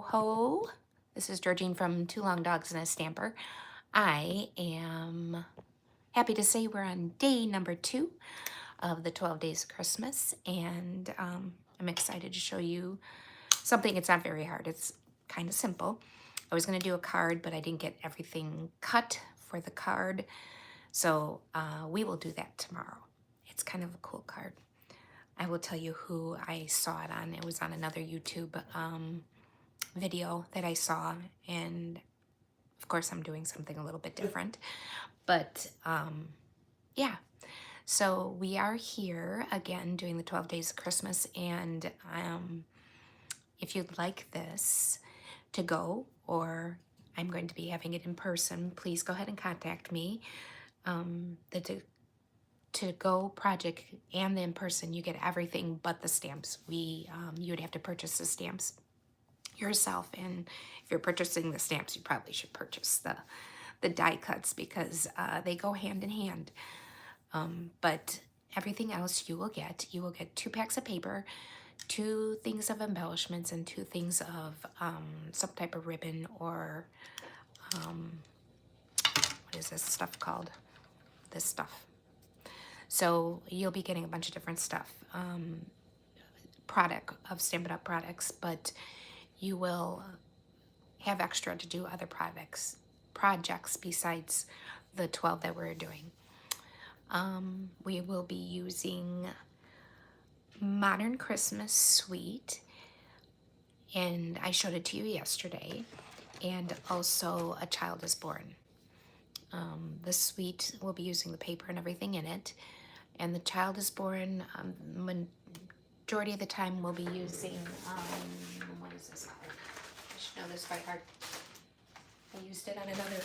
ho. This is Georgine from Two Long Dogs and a Stamper. I am happy to say we're on day number 2 of the 12 Days of Christmas, and I'm excited to show you something. It's not very hard. It's kind of simple. I was going to do a card, but I didn't get everything cut for the card, so we will do that tomorrow. It's kind of a cool card. I will tell you who I saw it on. It was on another YouTube video that I saw, and of course I'm doing something a little bit different, but yeah. So we are here again doing the 12 Days of Christmas, and if you'd like this to go, or I'm going to be having it in person, please go ahead and contact me. The to-go project and the in-person, you get everything but the stamps. You would have to purchase the stamps yourself, and if you're purchasing the stamps, you probably should purchase the die cuts, because they go hand in hand. But everything else you will get 2 packs of paper, 2 things of embellishments, and 2 things of some type of ribbon, or what is this stuff called? This stuff. So you'll be getting a bunch of different stuff, Stampin' Up! Products, but you will have extra to do other projects besides the 12 that we're doing. We will be using Modern Christmas Suite, and I showed it to you yesterday, and also A Child is Born. The suite will be using the paper and everything in it, and The Child is Born, majority of the time we'll be using, what is this called? I should know this by heart. I used it on another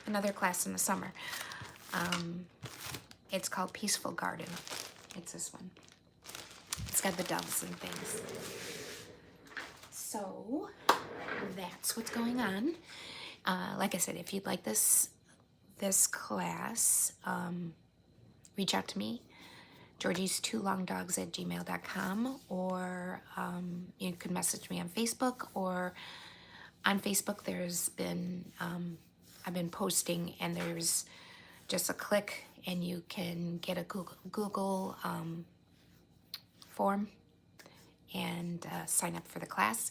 another class in the summer. It's called Peaceful Garden. It's this one. It's got the doves and things. So that's what's going on. Like I said, if you'd like this class, reach out to me, georgies2longdogs@gmail.com, or you can message me on Facebook, or on Facebook there's been, I've been posting, and there's just a click and you can get a Google form and sign up for the class.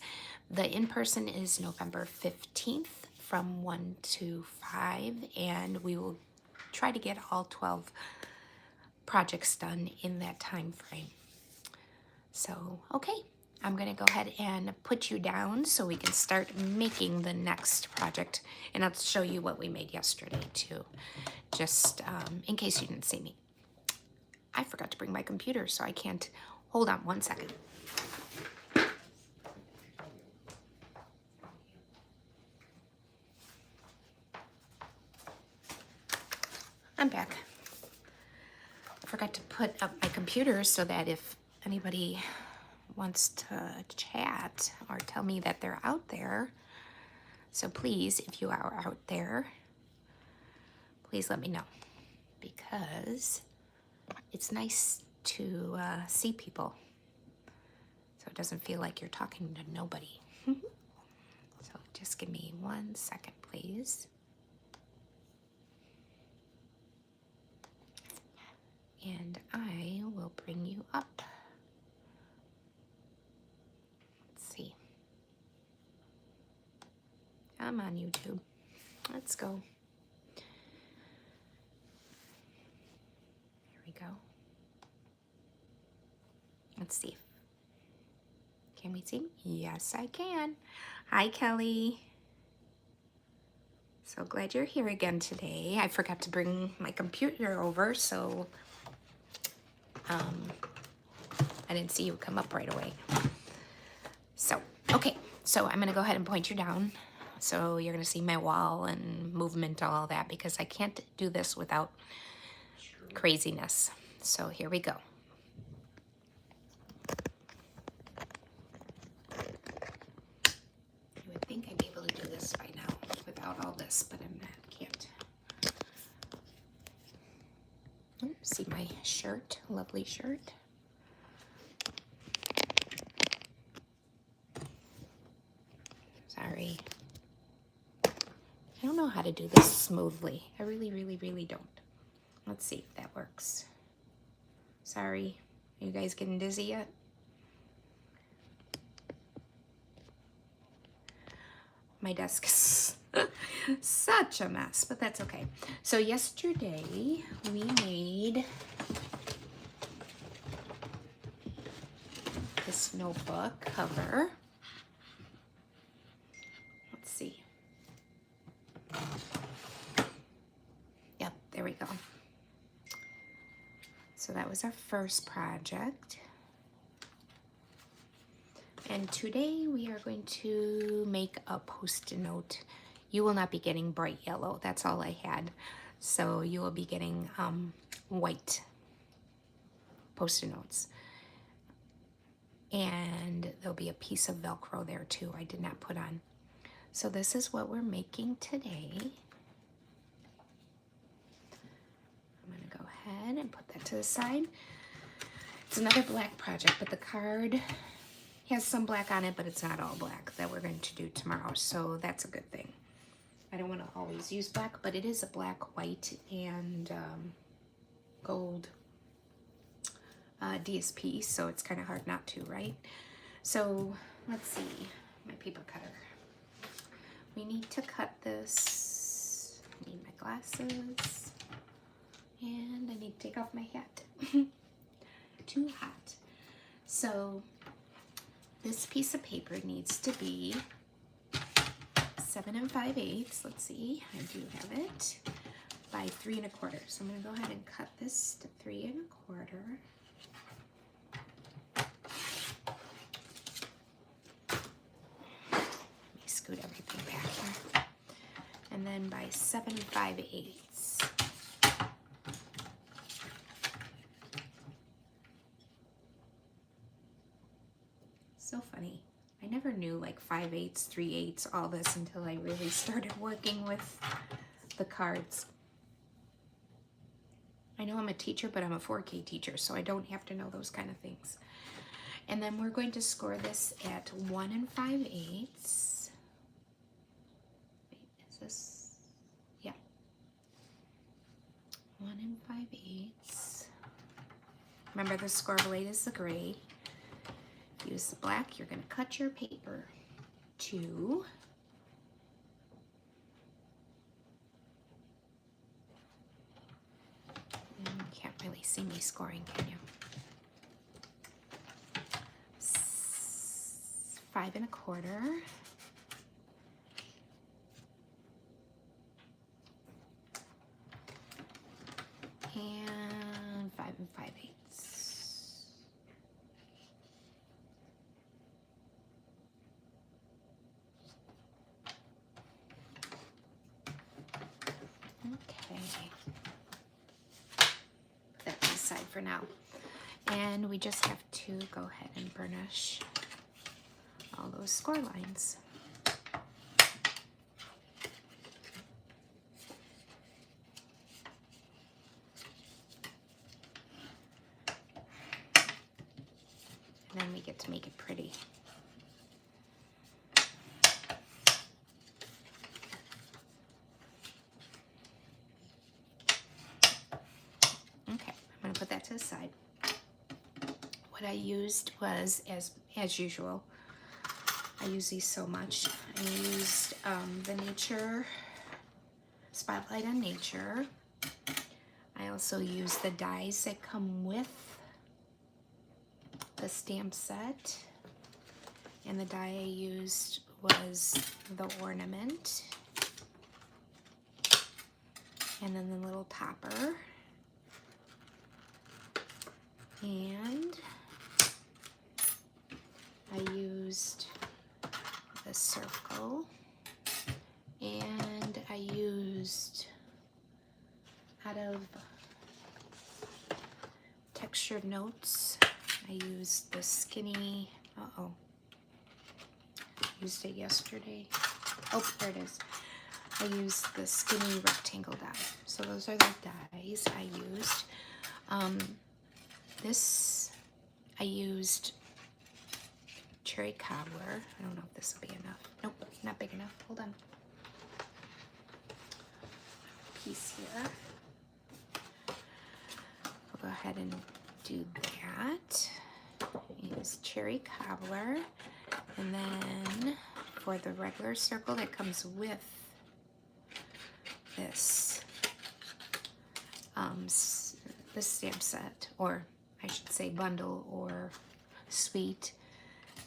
The in-person is November 15th from 1 to 5, and we will try to get all 12 projects done in that time frame. So, okay, I'm gonna go ahead and put you down so we can start making the next project, and I'll show you what we made yesterday too, just in case you didn't see me. I forgot to bring my computer, so I can't. Hold on one second. I'm back. I forgot to put up my computer so that if anybody wants to chat or tell me that they're out there, so please, if you are out there, please let me know, because it's nice to see people, so it doesn't feel like you're talking to nobody. So just give me 1 second, please. And I will bring you up. Let's see. I'm on YouTube. Let's go. Here we go. Let's see. Can we see? Yes, I can. Hi, Kelly. So glad you're here again today. I forgot to bring my computer over, so I didn't see you come up right away. So, okay. So I'm going to go ahead and point you down. So you're going to see my wall and movement, all that, because I can't do this without craziness. So here we go. You would think I'd be able to do this by now without all this, but I'm not. Can't. See my shirt, lovely shirt. Sorry. I don't know how to do this smoothly. I really, really, really don't. Let's see if that works. Sorry. Are you guys getting dizzy yet? My desk is such a mess, but that's okay. So yesterday we made this notebook cover. Let's see. Yep, there we go. So that was our first project. And today we are going to make a Post-it note. You will not be getting bright yellow. That's all I had. So you will be getting white Post-it notes. And there'll be a piece of Velcro there too I did not put on. So this is what we're making today. I'm going to go ahead and put that to the side. It's another black project, but the card has some black on it, but it's not all black that we're going to do tomorrow, so that's a good thing. I don't want to always use black, but it is a black, white, and gold DSP, so it's kind of hard not to, right? So let's see, my paper cutter. We need to cut this. I need my glasses, and I need to take off my hat. Too hot. So this piece of paper needs to be 7 5/8. Let's see, I do have it, by 3 1/4. So I'm going to go ahead and cut this to 3 1/4. Let me scoot everything back here. And then by 7 5/8. So funny. I never knew like 5/8, 3/8, all this until I really started working with the cards. I know I'm a teacher, but I'm a 4K teacher, so I don't have to know those kind of things. And then we're going to score this at 1 5/8. Wait, is this? Yeah. 1 5/8. Remember, the score blade is the gray. Use the black. You're going to cut your paper to you can't really see me scoring, can you? 5 1/4. And 5 5/8. Put that aside for now. And we just have to go ahead and burnish all those score lines. And then we get to make it pretty. Okay, I'm going to put that to the side. What I used was, as usual, I use these so much. I used the Nature Spotlight on Nature. I also used the dies that come with the stamp set. And the die I used was the ornament. And then the little topper. And I used the circle, and I used, out of Textured Notes, I used the skinny, used it yesterday. Oh, there it is. I used the skinny rectangle die. So those are the dies I used. This, I used Cherry Cobbler. I don't know if this will be enough. Nope, not big enough. Hold on. Piece here. We'll go ahead and do that. Use cherry cobbler. And then for the regular circle that comes with this, this stamp set, or I should say bundle or suite,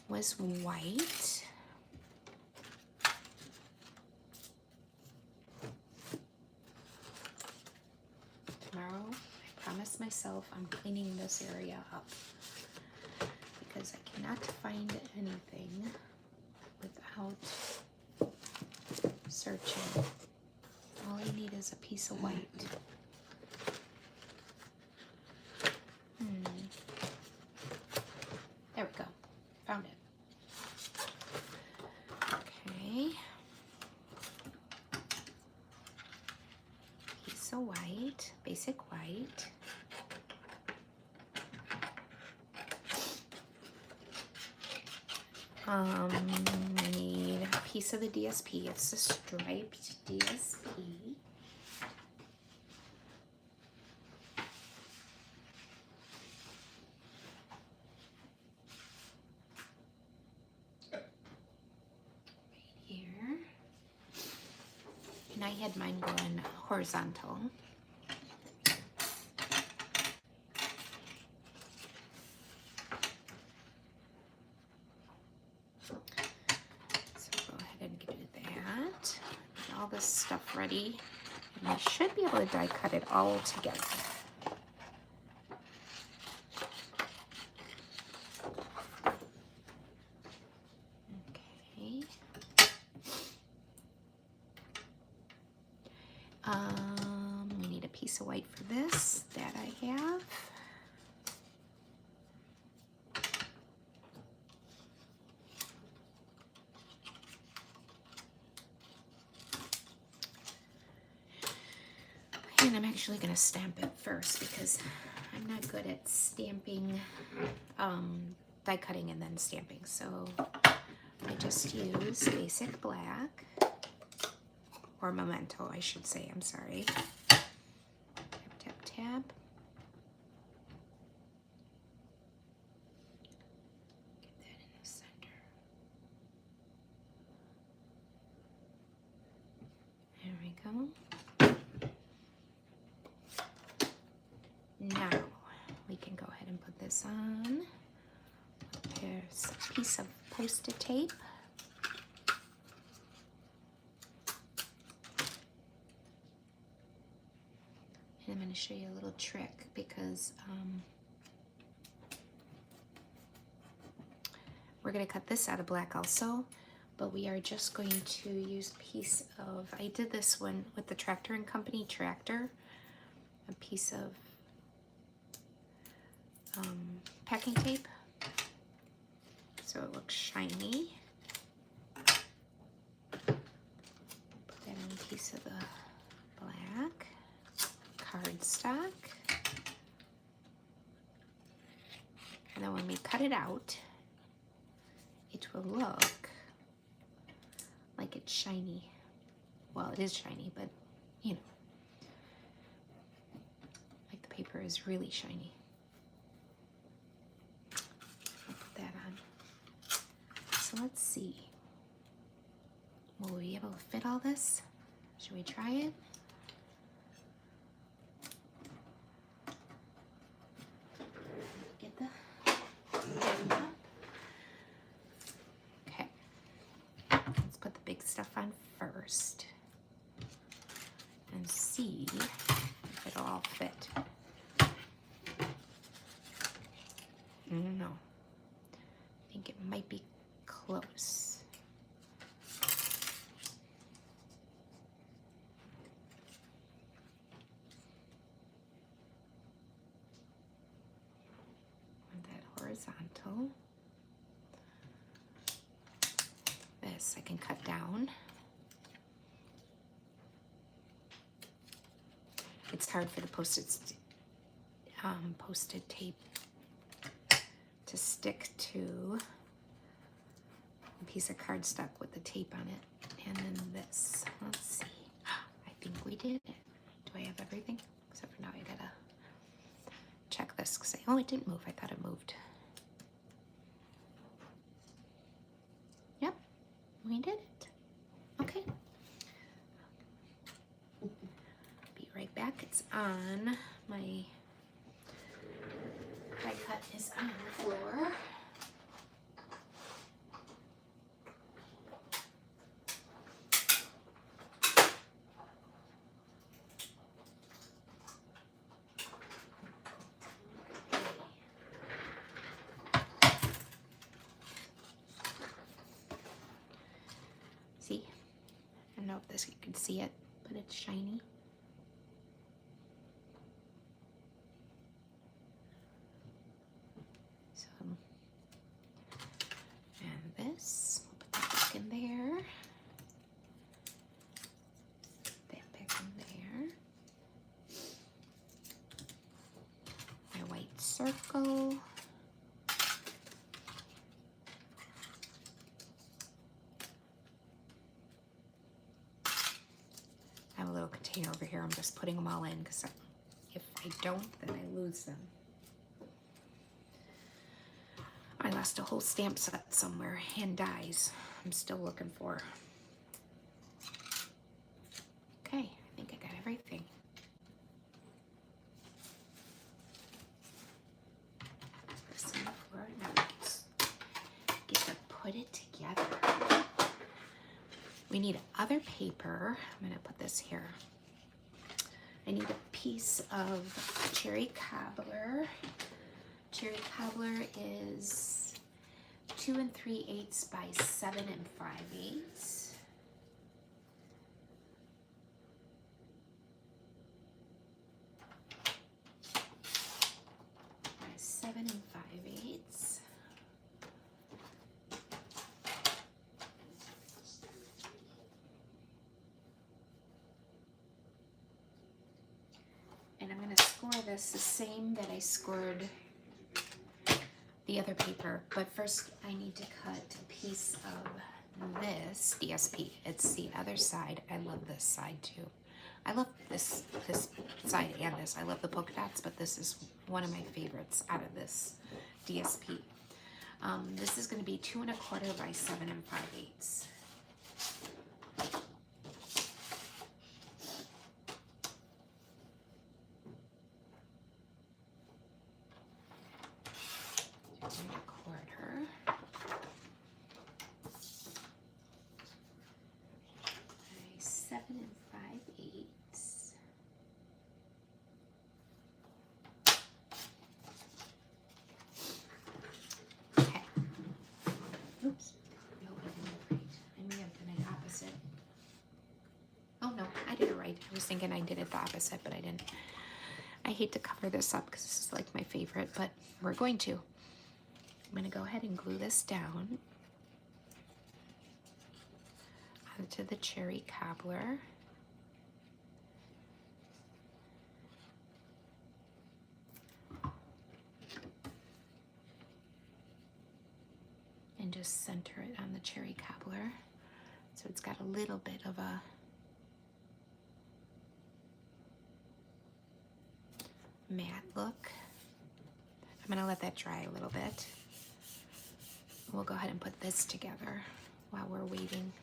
was white. Tomorrow, I promise myself I'm cleaning this area up because I cannot find anything without searching. All you need is a piece of white. There we go. Found it. Okay. Piece of white, basic white. I need a piece of the DSP. It's a striped DSP. And I had mine going horizontal. So go ahead and do that. Get all this stuff ready. And I should be able to die cut it all together. We need a piece of white for this, that I have. And I'm actually going to stamp it first because I'm not good at stamping, die cutting and then stamping. So I just use basic black. Or Memento, I should say, I'm sorry. Tap, tap, tap. Get that in the center. There we go. Now, we can go ahead and put this on. There's a piece of Post-it tape. I'm going to show you a little trick because we're going to cut this out of black also, but we are just going to use a piece of, I did this one with the Tractor and Company tractor, a piece of packing tape so it looks shiny. Put that in a piece of the black. Cardstock, and then when we cut it out, it will look like it's shiny. Well, it is shiny, but you know, like the paper is really shiny. I'll put that on. So let's see. Will we be able to fit all this? Should we try it? Okay, let's put the big stuff on first and see if it'll all fit. I don't know. I think it might be close. Horizontal. This I can cut down. It's hard for the posted tape to stick to a piece of cardstock with the tape on it. And then this. Let's see. I think we did it. Do I have everything? Except for now I gotta check this because oh, it didn't move. I thought it moved. Yep, we did it. Okay. Be right back. It's on. My die cut is on the floor. See? I don't know if you can see it, but it's shiny. So, and this, we'll put that back in there. That back in there. My white circle. I have a little container over here. I'm just putting them all in because if I don't, then I lose them. I lost a whole stamp set somewhere and dies. I'm still looking for. Okay, I think I got everything. This on the floor. Now we get to put it together. We need other paper. I'm gonna put this here. I need a piece of cherry cobbler. Cherry cobbler is 2 3/8 by 7 5/8. By 7 5/8. And I'm going to score this the same that I scored the other paper, but first I need to cut a piece of this DSP. It's the other side. I love this side too. I love this side and this. I love the polka dots, but this is one of my favorites out of this DSP. This is going to be 2 1/4 by 7 5/8. Oops. No, I didn't do it right. I may have done it opposite. Oh no, I did it right. I was thinking I did it the opposite, but I didn't. I hate to cover this up because this is like my favorite, but we're going to. I'm going to go ahead and glue this down onto the cherry cobbler. And just center it on the cherry cobbler so it's got a little bit of a matte look. I'm gonna let that dry a little bit. We'll go ahead and put this together while we're waiting.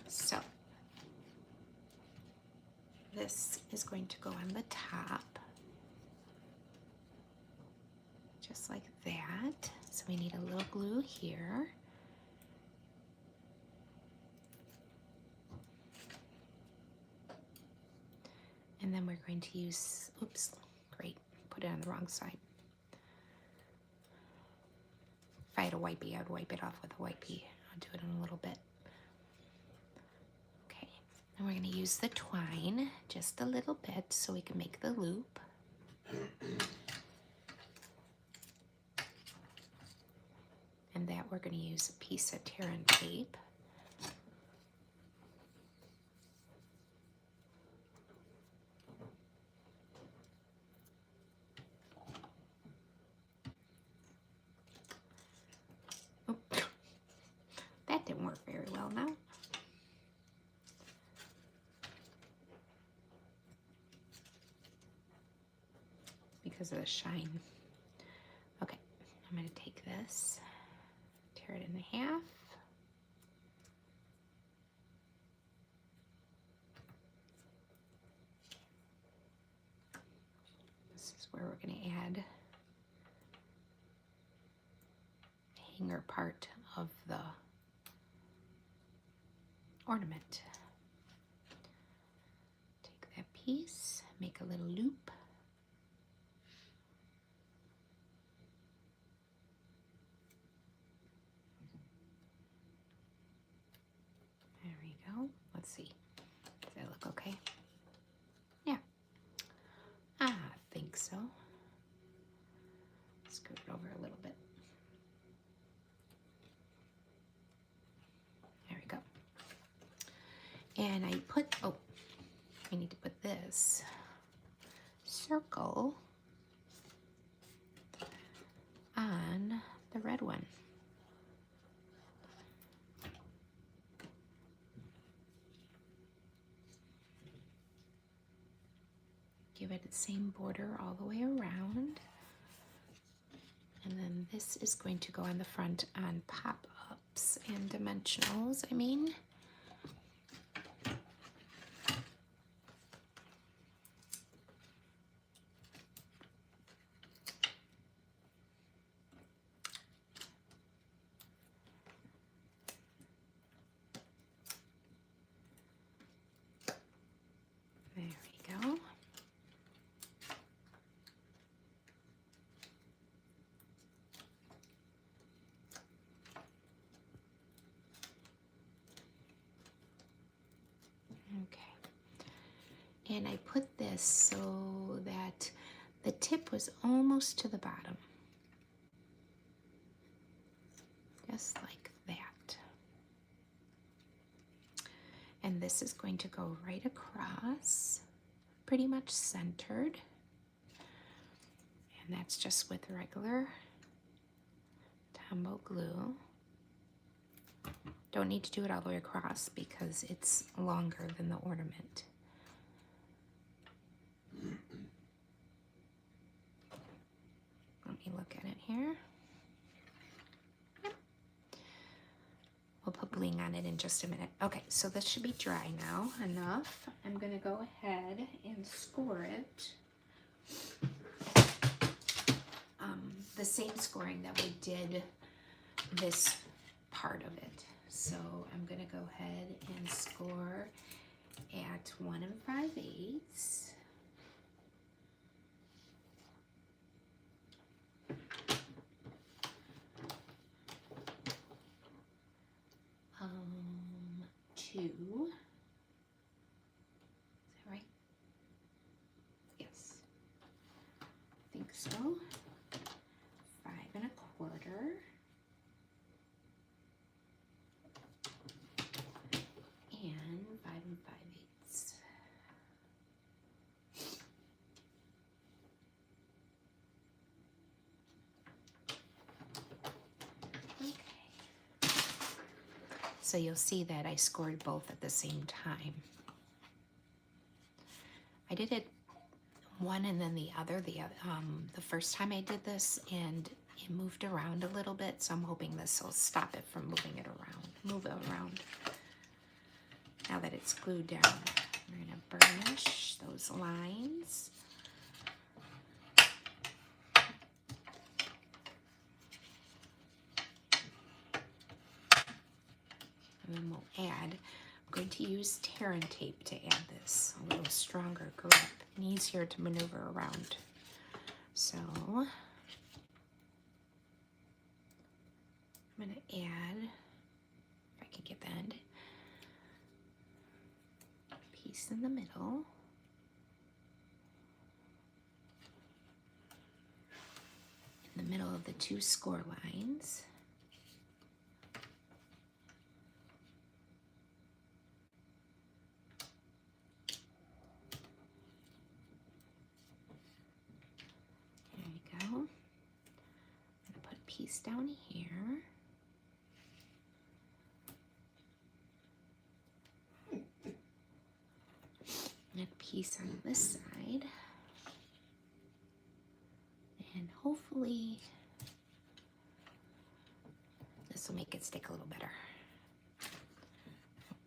So this is going to go on the top. Just like that. So we need a little glue here. And then we're going to use, oops, great, put it on the wrong side. If I had a wipey, I'd wipe it off with a wipey. I'll do it in a little bit. Okay, and we're gonna use the twine just a little bit so we can make the loop. And that we're going to use a piece of tear and tape. because of the shine. Okay, I'm going to take this, tear it in half. This is where we're going to add the hanger part of the ornament. Take that piece, make a little loop. There we go. Let's see. Does that look okay? Yeah. I think so. Scoot it over a little bit. There we go. And I put, oh, I need to put this circle on the red one. Give it the same border all the way around. And then this is going to go on the front on pop-ups and dimensionals, I mean. There we go. Okay. And I put this so that the tip was almost to the bottom. Just like that. And this is going to go right across, pretty much centered. And that's just with regular Tombow glue. Don't need to do it all the way across because it's longer than the ornament. Let me look at it here. Yep. We'll put bling on it in just a minute. Okay, so this should be dry now, enough. I'm gonna go ahead and score it. The same scoring that we did this part of it. So I'm gonna go ahead and score at 1 5/8. Two. Is that right? Yes. I think so. 5 1/4. And 5 5/8. Okay. So you'll see that I scored both at the same time. I did it one and then the other the first time I did this, and it moved around a little bit, so I'm hoping this will stop it from moving it around. Move it around. Now that it's glued down, we're gonna burnish those lines. And then we'll add, I'm going to use Tear and Tape to add this, a little stronger grip and easier to maneuver around. So I'm going to add, if I can get the end, a piece in the middle. In the middle of the 2 score lines. I'm going to put a piece down here. And a piece on this side. hopefully this will make it stick a little better.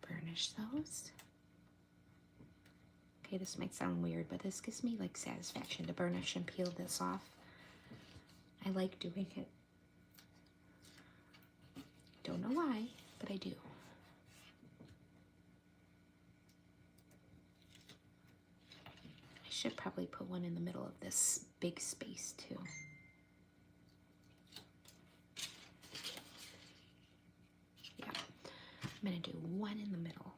Burnish those. Okay, this might sound weird, but this gives me like satisfaction to burnish and peel this off. I like doing it. Don't know why, but I do. I should probably put one in the middle of this big space too. Yeah, I'm gonna do one in the middle.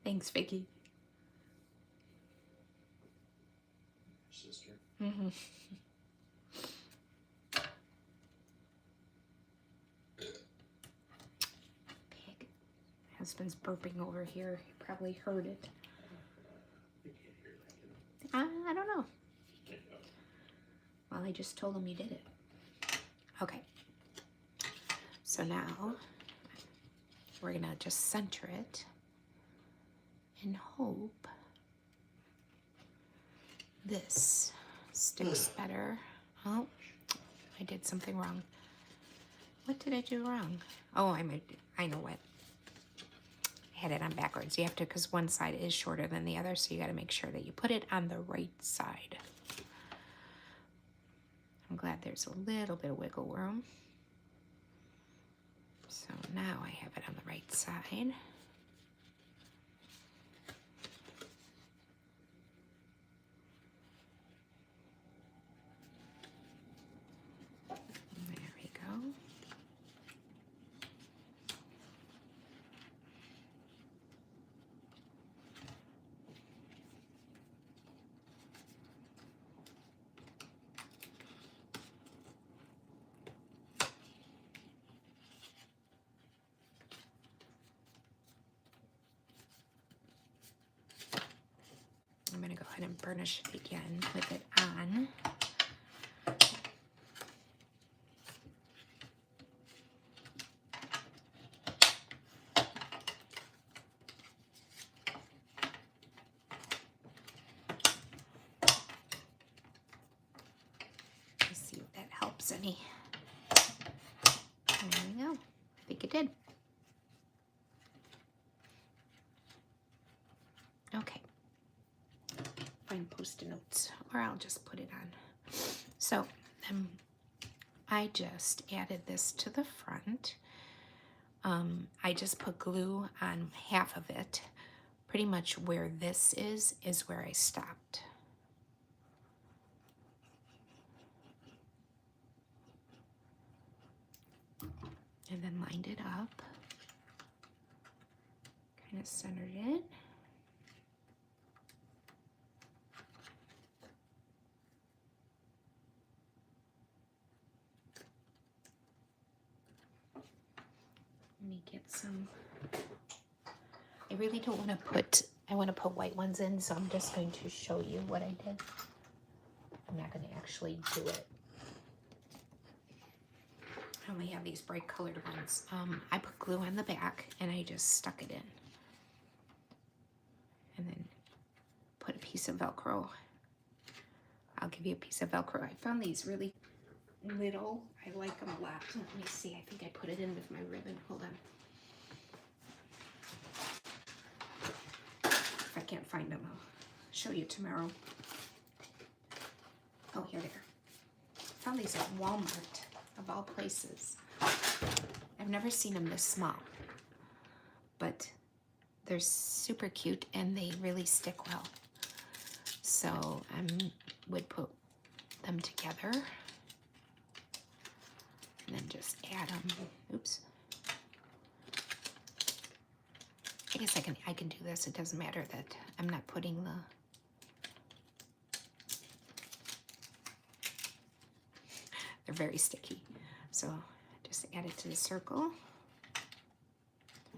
Thanks, Vicky. Sister. Mm-hmm. Pig. Husband's burping over here. You probably heard it. You can't hear that. I don't know. Yeah. Well, I just told him you did it. Okay. So now we're gonna just center it and hope this sticks better. Oh, I did something wrong. What did I do wrong? Oh, I know what. I had it on backwards. You have to, because one side is shorter than the other, so you got to make sure that you put it on the right side. I'm glad there's a little bit of wiggle room. So now I have it on the right side. There we go. I'm going to go ahead and burnish it again with it on. Let's see if that helps any. There we go. I think it did. Okay. Find Post-it notes, or I'll just put it on. So I just added this to the front. I just put glue on half of it. Pretty much where this is where I stopped. And then lined it up. Kind of centered it. Let me get some. I really don't want to put, I want to put white ones in, so I'm just going to show you what I did. I'm not going to actually do it. I only have these bright colored ones. I put glue on the back and I just stuck it in. And then put a piece of Velcro. I'll give you a piece of Velcro. I found these really little. I like them a lot. Let me see. I think I put it in with my ribbon. Hold on. If I can't find them, I'll show you tomorrow. Oh, here they are. Found these at Walmart, of all places. I've never seen them this small, but they're super cute and they really stick well. So I would put them together and then just add them. Oops. I guess I can do this. It doesn't matter that I'm not putting the they're very sticky. So just add it to the circle.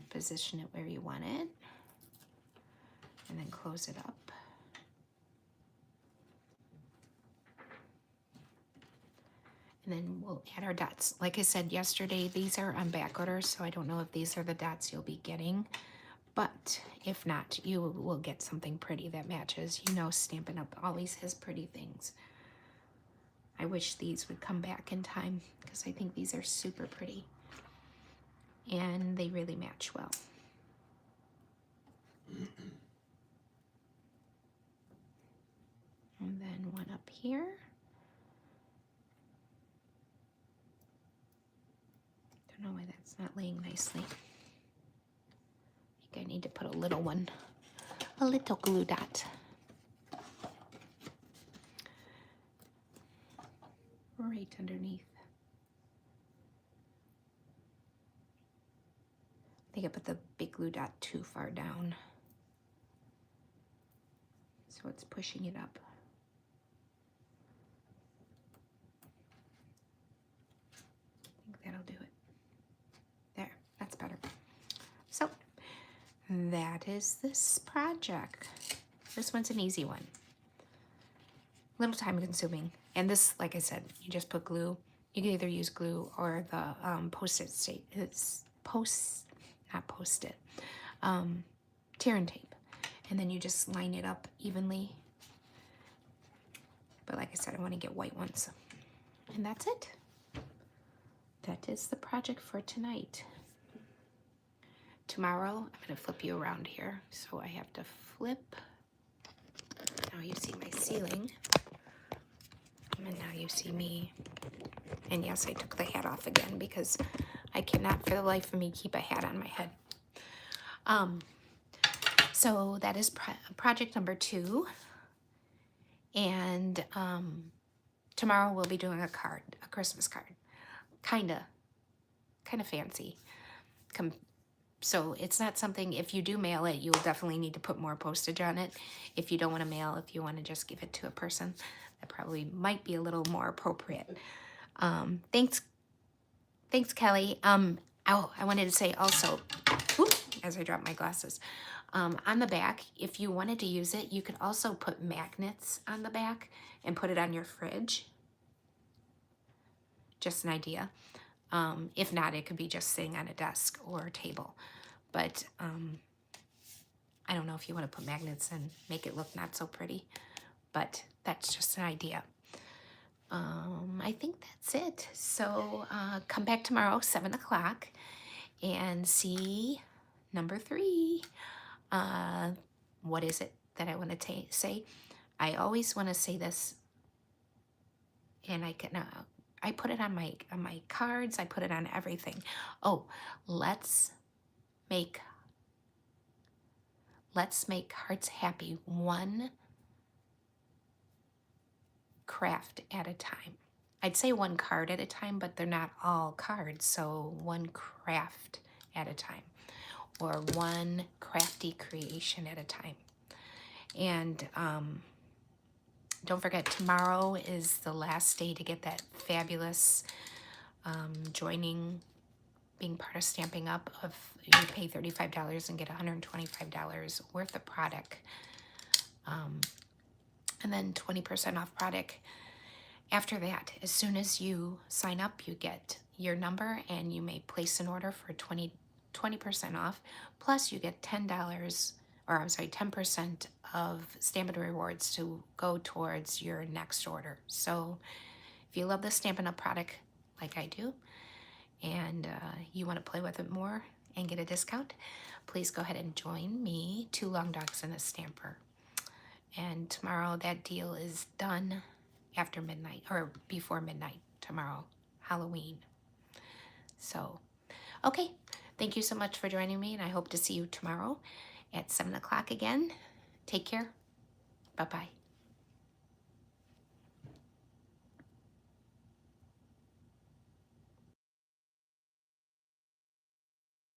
Position it where you want it. And then close it up. And then we'll add our dots. Like I said yesterday, these are on back order, so I don't know if these are the dots you'll be getting. But if not, you will get something pretty that matches. You know, Stampin' Up! Always has pretty things. I wish these would come back in time because I think these are super pretty. And they really match well. And then one up here. Don't know why that's not laying nicely. I think I need to put a little one, a little glue dot. Right underneath. I think I put the big glue dot too far down. So it's pushing it up. I think that'll do it. There, that's better. So that is this project. This one's an easy one. Little time consuming. And this, like I said, you just put glue. You can either use glue or the post-it state. It's not post-it, tear and tape. And then you just line it up evenly. But like I said, I want to get white ones. And that's it. That is the project for tonight. Tomorrow, I'm going to flip you around here. So I have to flip. Now you see my ceiling. And now you see me. And yes, I took the hat off again because I cannot for the life of me keep a hat on my head. So that is project number 2. And tomorrow we'll be doing a card, a Christmas card. Kind of fancy. So it's not something, if you do mail it, you will definitely need to put more postage on it. If you don't want to mail, if you want to just give it to a person, that probably might be a little more appropriate. Thanks, Kelly. Oh, I wanted to say also, as I drop my glasses, on the back, if you wanted to use it, you could also put magnets on the back and put it on your fridge. Just an idea. If not, it could be just sitting on a desk or a table. But I don't know if you want to put magnets and make it look not so pretty. But that's just an idea. I think that's it. So come back tomorrow, 7 o'clock, and see number 3. What is it that I want to say? I always want to say this, and I put it on my cards. I put it on everything. Oh, let's make hearts happy, one craft at a time. I'd say one card at a time, but they're not all cards, so one craft at a time, or one crafty creation at a time. And don't forget, tomorrow is the last day to get that fabulous being part of Stamping Up. Of you pay $35 and get $125 worth of product, and then 20% off product. After that, as soon as you sign up, you get your number and you may place an order for 20% off. Plus, you get $10% of Stampin' Rewards to go towards your next order. So if you love the Stampin' Up! Product like I do, and you want to play with it more and get a discount, please go ahead and join me, 2 Long Dogs and a Stamper. And tomorrow that deal is done after midnight, or before midnight tomorrow, Halloween. So, okay, thank you so much for joining me, and I hope to see you tomorrow at 7 o'clock again. Take care. Bye-bye.